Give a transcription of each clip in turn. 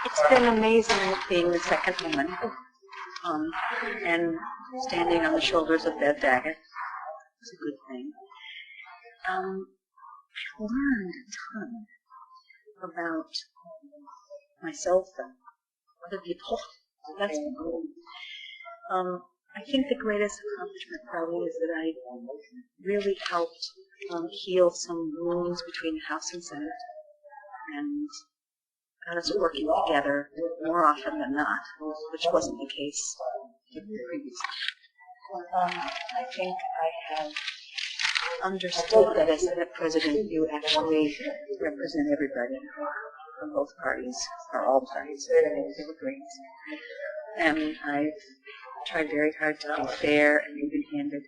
It's been amazing being the second woman and standing on the shoulders of Beth Edmonds. It's a good thing. I've learned a ton about myself and other people. That's cool. I think the greatest accomplishment probably is that I really helped heal some wounds between the House and Senate, and got us working together more often than not, which wasn't the case previously. I think I have understood that as Senate President, you actually represent everybody from both parties, or all parties, they were great. And I've tried very hard to be fair and even-handed,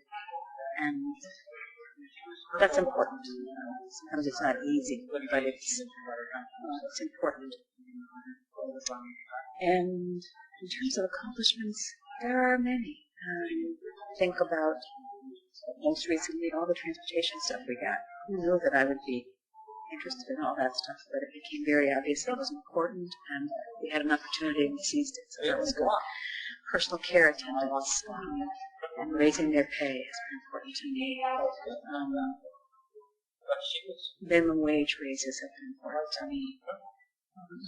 and that's important. Sometimes it's not easy, but it's important. And in terms of accomplishments, there are many. Think about most recently all the transportation stuff we got. Who knew that I would be interested in all that stuff, but it became very obvious that it was important, and we had an opportunity and we seized it, so that was good. Personal care attendants and raising their pay has been important to me. Minimum wage raises have been important to me.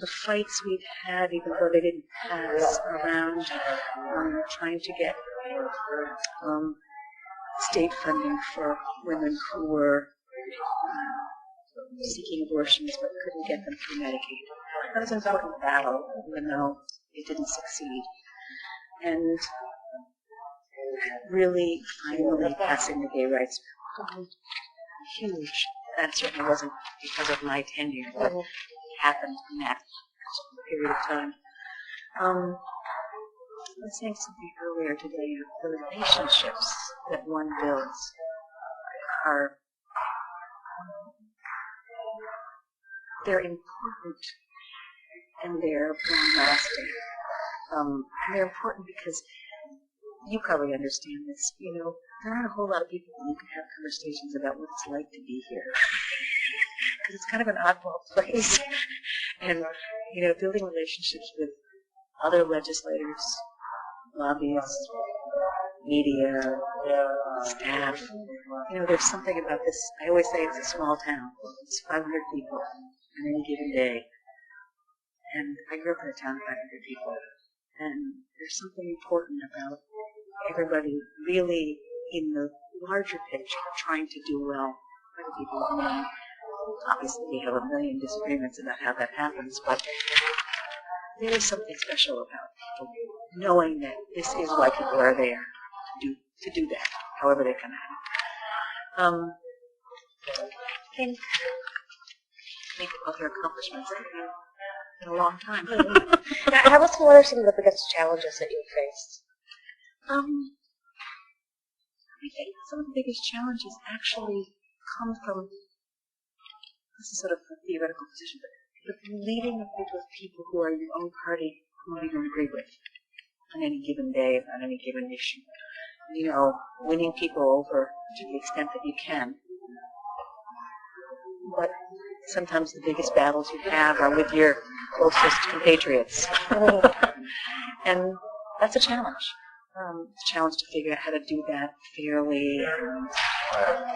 The fights we've had, even though they didn't pass, around trying to get state funding for women who were seeking abortions but couldn't get them through Medicaid. That was an important battle, even though it didn't succeed. And really finally passing the gay rights bill. Huge. That certainly wasn't because of my tenure, but it happened in that period of time. I was saying something earlier today, the relationships that one builds are they're important and they're long-lasting. They're important because you probably understand this. You know, there aren't a whole lot of people that you can have conversations about what it's like to be here. Because it's kind of an oddball place. And, you know, building relationships with other legislators, lobbyists, media, staff. You know, there's something about this. I always say it's a small town. It's 500 people on any given day. And I grew up in a town of 500 people. And there's something important about everybody really in the larger picture trying to do well for the people of Maine. Obviously, we have a million disagreements about how that happens, but there is something special about people knowing that this is why people are there to do that, however they come at it. I think other accomplishments in a long time. What are some of the biggest challenges that you faced? I think some of the biggest challenges actually come from, this is sort of a theoretical position, but leading a group of people who are in your own party who you don't agree with on any given day, on any given issue. You know, winning people over to the extent that you can. But sometimes the biggest battles you have are with your closest compatriots. And that's a challenge. It's a challenge to figure out how to do that fairly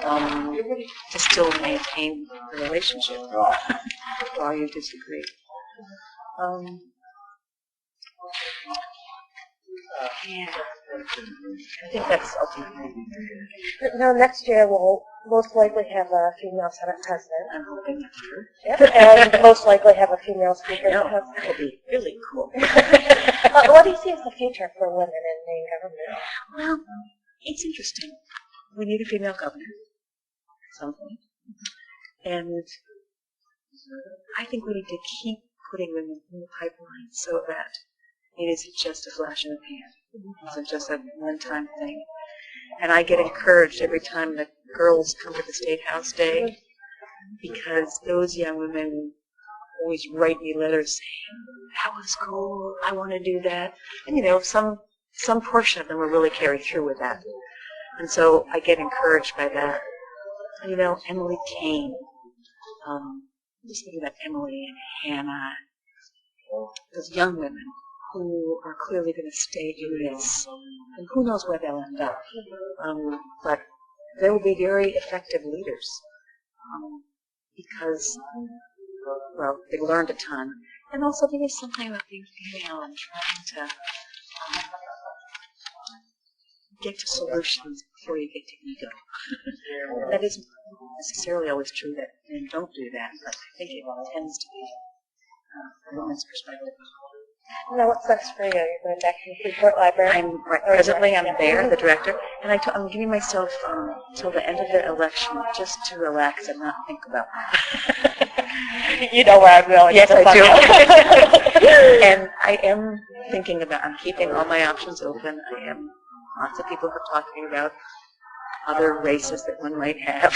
and to still maintain the relationship while you disagree. Yeah, I think that's ultimately. Now, next year we'll most likely have a female Senate president. I'm hoping that's true. Yep, and most likely have a female speaker. No, that would be really cool. What do you see as the future for women in Maine government? Well, it's interesting. We need a female governor at some point. And I think we need to keep putting women in the pipeline so that it isn't just a flash in the pan. It isn't just a one-time thing. And I get encouraged every time that girls come to the State House Day because those young women always write me letters saying, that was cool, I want to do that. And, you know, some portion of them will really carry through with that. And so I get encouraged by that. You know, Emily Kane, just thinking about Emily and Hannah, with young women who are clearly going to stay in this, and who knows where they'll end up. But they will be very effective leaders because, well, they learned a ton, and also there is something about being female and trying to get to solutions before you get to ego. That isn't necessarily always true that men don't do that, but I think it tends to be from a woman's perspective. Now, what's next for you? You're going back to the Freeport Library? Presently, I'm there, the director, and I'm giving myself till the end of the election just to relax and not think about that. You know where I'm going. Yes, I do. And I am thinking about, I'm keeping all my options open. Lots of people have talked to me about other races that one might have.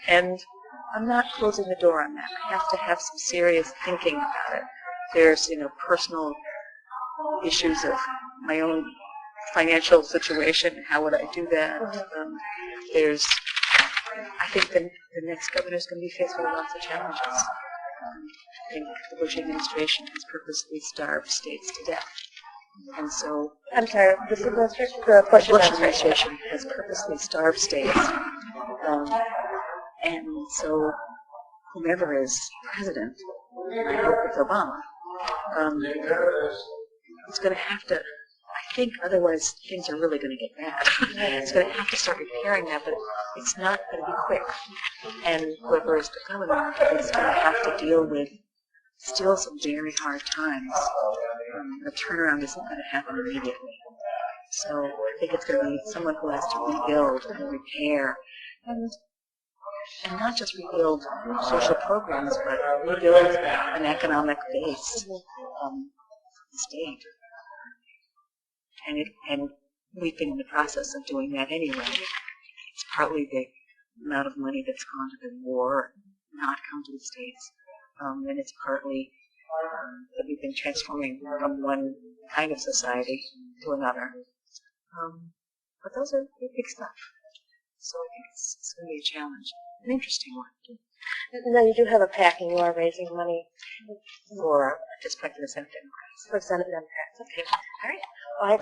And I'm not closing the door on that. I have to have some serious thinking about it. There's, personal issues of my own financial situation. How would I do that? I think the next governor is going to be faced with lots of challenges. I think the Bush administration has purposely starved states to death. And so, I'm sorry, this administration? The Bush administration has purposely starved states. And so, whomever is president, I hope it's Obama, it's going to have to, I think otherwise things are really going to get bad. It's going to have to start repairing that, but it's not going to be quick. And whoever is the governor is going to have to deal with still some very hard times. The turnaround isn't going to happen immediately. So I think it's going to be someone who has to rebuild and repair and not just rebuild social programs, but rebuild an economic base for the state. And we've been in the process of doing that anyway. It's partly the amount of money that's gone to the war, not come to the states, and it's partly that we've been transforming from one kind of society to another. But those are big stuff. So I think it's going to be a challenge. An interesting one. Now, you do have a PAC and you are raising money For, just back to the Senate Democrats. for Senate Democrats. Okay. All right. Well, I